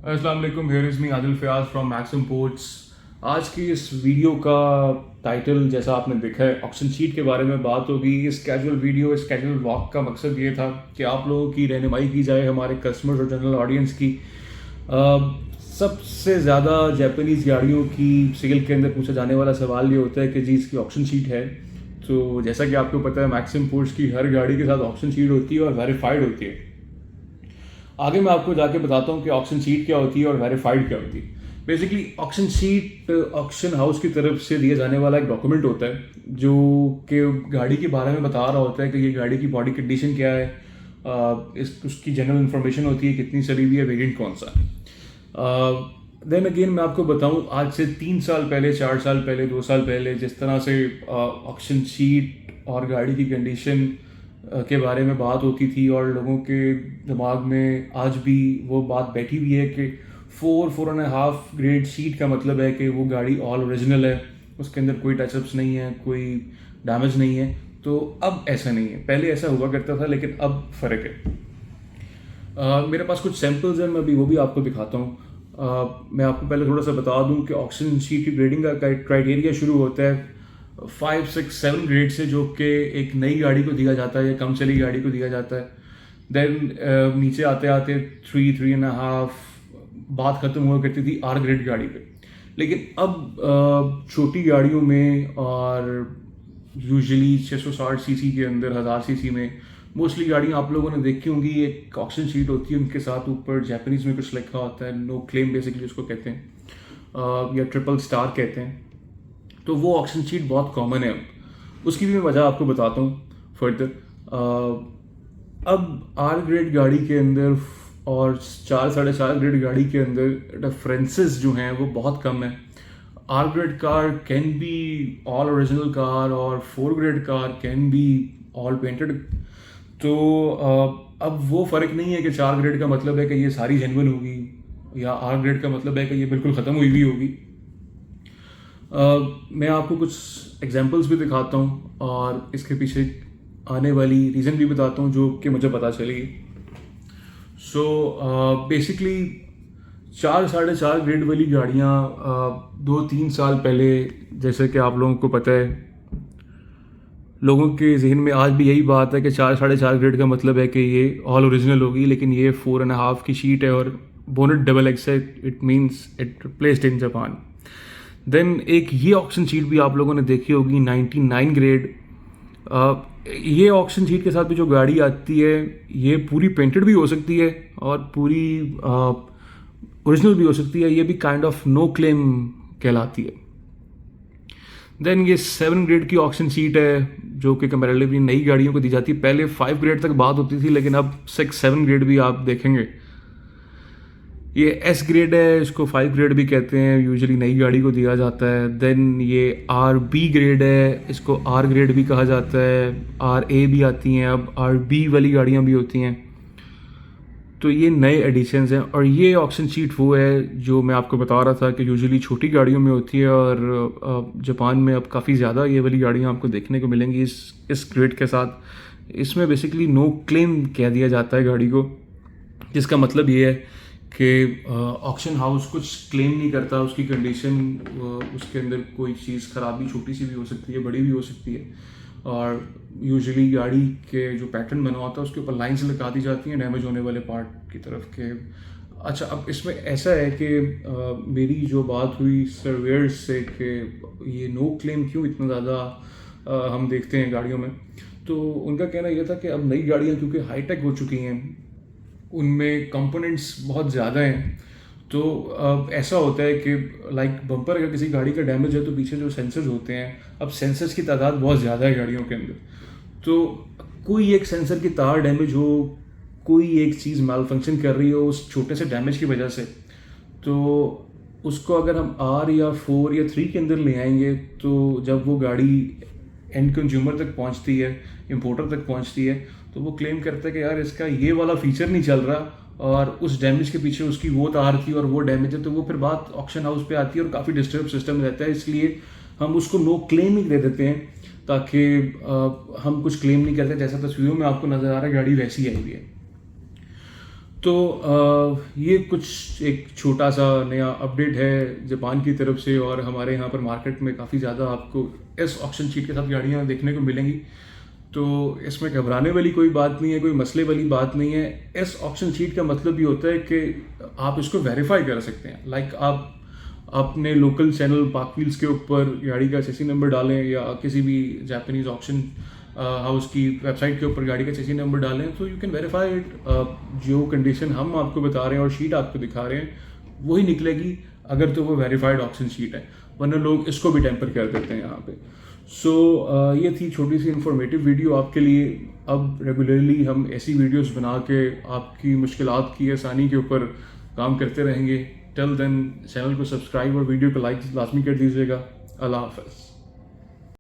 अस्सलाम वालेकुम, here is me Adil Fayaz from Max Imports. आज की इस वीडियो का टाइटल जैसा आपने देखा है, ऑक्शन शीट के बारे में बात होगी। इस कैजुअल वॉक का मकसद ये था कि आप लोगों की रहनुमाई की जाए, हमारे कस्टमर्स और जनरल ऑडियंस की। सबसे ज़्यादा जापानीज़ गाड़ियों की सेल के अंदर पूछा जाने वाला सवाल ये होता है कि जी इसकी ऑक्शन शीट है। तो जैसा कि आपको पता है, मैक्स इम्पोर्ट्स की हर गाड़ी के साथ ऑक्शन शीट होती है और वेरीफाइड होती है। आगे मैं आपको जाके बताता हूँ कि ऑक्शन शीट क्या होती है और वेरीफाइड क्या होती है। Basically auction sheet auction house की तरफ से दिया जाने वाला एक डॉक्यूमेंट होता है जो कि गाड़ी के बारे में बता रहा होता है कि ये गाड़ी की बॉडी कंडीशन क्या है, उसकी जनरल इन्फॉर्मेशन होती है, कितनी चली हुई है, वेरिएंट कौन सा है। देन अगेन मैं आपको बताऊं, आज से 3 साल पहले, 4 साल पहले, 2 साल पहले जिस तरह से ऑक्शन शीट और गाड़ी की कंडीशन के बारे में बात होती थी और लोगों के दिमाग में आज भी वो बात बैठी हुई है कि 4.5 ग्रेड शीट का मतलब है कि वो गाड़ी ऑल ओरिजिनल है, उसके अंदर कोई टचअप्स नहीं है, कोई डैमेज नहीं है। तो अब ऐसा नहीं है, पहले ऐसा हुआ करता था लेकिन अब फ़र्क है। मेरे पास कुछ सैम्पल्स हैं, मैं अभी वो भी आपको दिखाता हूँ। मैं आपको पहले थोड़ा सा बता दूं कि ऑक्शन शीट की ग्रेडिंग का क्राइटेरिया शुरू होता है 5, 6, 7 ग्रेड से, जो कि एक नई गाड़ी को दिया जाता है या कम चली गाड़ी को दिया जाता है। देन नीचे आते आते 3, 3.5 बात ख़त्म हुआ करती थी आर ग्रेड गाड़ी पे। लेकिन अब छोटी गाड़ियों में और यूजुअली 660 सीसी के अंदर, 1000 सीसी में मोस्टली गाड़ियाँ आप लोगों ने देखी होंगी, एक ऑक्शन शीट होती है, उनके साथ ऊपर जापानीज़ में कुछ लिखा होता है, नो क्लेम बेसिकली उसको कहते हैं, या ट्रिपल स्टार कहते हैं। तो वो ऑक्शन शीट बहुत कॉमन है। अब उसकी भी मैं वजह आपको बताता हूँ फर्दर। अब आर ग्रेड गाड़ी के अंदर और 4, 4.5 ग्रेड गाड़ी के अंदर डिफरेंसेस जो हैं वो बहुत कम है। R grade car can be all original car और 4 grade car can be all painted. तो अब वो फ़र्क नहीं है कि 4 ग्रेड का मतलब है कि ये सारी जेन्युइन होगी या आर ग्रेड का मतलब है कि ये बिल्कुल ख़त्म हुई हुई होगी। मैं आपको कुछ एग्जांपल्स भी दिखाता हूँ और इसके पीछे आने वाली रीज़न भी बताता हूँ जो कि मुझे पता चली। सो बेसिकली 4, 4.5 ग्रेड वाली गाड़ियाँ 2-3 साल पहले, जैसे कि आप लोगों को पता है, लोगों के जहन में आज भी यही बात है कि 4, 4.5 ग्रेड का मतलब है कि ये ऑल ओरिजिनल होगी, लेकिन ये 4.5 की शीट है और बोनेट डबल एक्स है। It means it placed in Japan. Then एक ये ऑक्शन शीट भी आप लोगों ने देखी होगी, 99 ग्रेड। ये ऑक्शन शीट के साथ भी जो गाड़ी आती है ये पूरी पेंटेड भी हो सकती है और पूरी ओरिजिनल भी हो सकती है। ये भी काइंड ऑफ नो क्लेम कहलाती है। देन ये 7 ग्रेड की ऑक्शन शीट है जो कि कंपैरेटिवली नई गाड़ियों को दी जाती है। पहले 5 ग्रेड तक बात होती थी, लेकिन अब 6, 7 ग्रेड भी आप देखेंगे। ये एस ग्रेड है, इसको 5 ग्रेड भी कहते हैं, यूजुअली नई गाड़ी को दिया जाता है। देन ये आर बी ग्रेड है, इसको आर ग्रेड भी कहा जाता है। आर ए भी आती हैं, अब आर बी वाली गाड़ियाँ भी होती हैं। तो ये नए एडिशंस हैं और ये ऑक्शन शीट वो है जो मैं आपको बता रहा था कि यूजुअली छोटी गाड़ियों में होती है और जापान में अब काफ़ी ज़्यादा ये वाली गाड़ियाँ आपको देखने को मिलेंगी इस ग्रेड के साथ। इसमें बेसिकली नो क्लेम कह दिया जाता है गाड़ी को, जिसका मतलब ये है कि ऑक्शन हाउस कुछ क्लेम नहीं करता उसकी कंडीशन। उसके अंदर कोई चीज़ खराबी छोटी सी भी हो सकती है, बड़ी भी हो सकती है, और यूजुअली गाड़ी के जो पैटर्न बना होता है उसके ऊपर लाइंस लगा दी जाती हैं डैमेज होने वाले पार्ट की तरफ के। अच्छा, अब इसमें ऐसा है कि मेरी जो बात हुई सर्वेयर्स से कि ये नो क्लेम क्यों इतना ज़्यादा हम देखते हैं गाड़ियों में, तो उनका कहना यह था कि अब नई गाड़ियाँ क्योंकि हाईटेक हो चुकी हैं, उनमें कंपोनेंट्स बहुत ज़्यादा हैं। तो ऐसा होता है कि लाइक बम्पर अगर किसी गाड़ी का डैमेज है तो पीछे जो सेंसर्स होते हैं, अब सेंसर्स की तादाद बहुत ज़्यादा है गाड़ियों के अंदर। तो कोई एक सेंसर की तार डैमेज हो, कोई एक चीज़ माल फंक्शन कर रही हो उस छोटे से डैमेज की वजह से, तो उसको अगर हम आर या 4 या 3 के अंदर ले आएंगे तो जब वो गाड़ी एंड कंज्यूमर तक पहुंचती है, इंपोर्टर तक पहुंचती है, तो वो क्लेम करता है कि यार इसका ये वाला फीचर नहीं चल रहा और उस डैमेज के पीछे उसकी वो तार थी और वो डैमेज है। तो वो फिर बात ऑक्शन हाउस पे आती है और काफ़ी डिस्टर्ब सिस्टम रहता है, इसलिए हम उसको नो क्लेम ही दे देते हैं ताकि हम कुछ क्लेम नहीं करते, जैसा तस्वीरों में आपको नज़र आ रहा है गाड़ी वैसी आई हुई है। तो ये कुछ एक छोटा सा नया अपडेट है जापान की तरफ से, और हमारे यहाँ पर मार्केट में काफ़ी ज़्यादा आपको इस ऑक्शन शीट के साथ गाड़ियाँ देखने को मिलेंगी। तो इसमें घबराने वाली कोई बात नहीं है, कोई मसले वाली बात नहीं है। इस ऑक्शन शीट का मतलब ये होता है कि आप इसको वेरीफाई कर सकते हैं। लाइक आप अपने लोकल चैनल पार्क व्हील्स के ऊपर गाड़ी का चेसी नंबर डालें, या किसी भी जापानीज ऑक्शन हाउस की वेबसाइट के ऊपर गाड़ी का चेसी नंबर डालें, तो यू कैन वेरीफाई इट। जो कंडीशन हम आपको बता रहे हैं और शीट आपको दिखा रहे हैं वही निकलेगी, अगर तो वो वेरीफाइड ऑक्शन शीट है, वरना लोग इसको भी टेम्पर कर देते हैं यहाँ पे। सो ये थी छोटी सी इंफॉर्मेटिव वीडियो आपके लिए। अब रेगुलरली हम ऐसी वीडियोस बना के आपकी मुश्किलात की आसानी के ऊपर काम करते रहेंगे। टिल देन चैनल को सब्सक्राइब और वीडियो को लाइक लाजमी कर दीजिएगा। अल्लाह हाफ़िज़।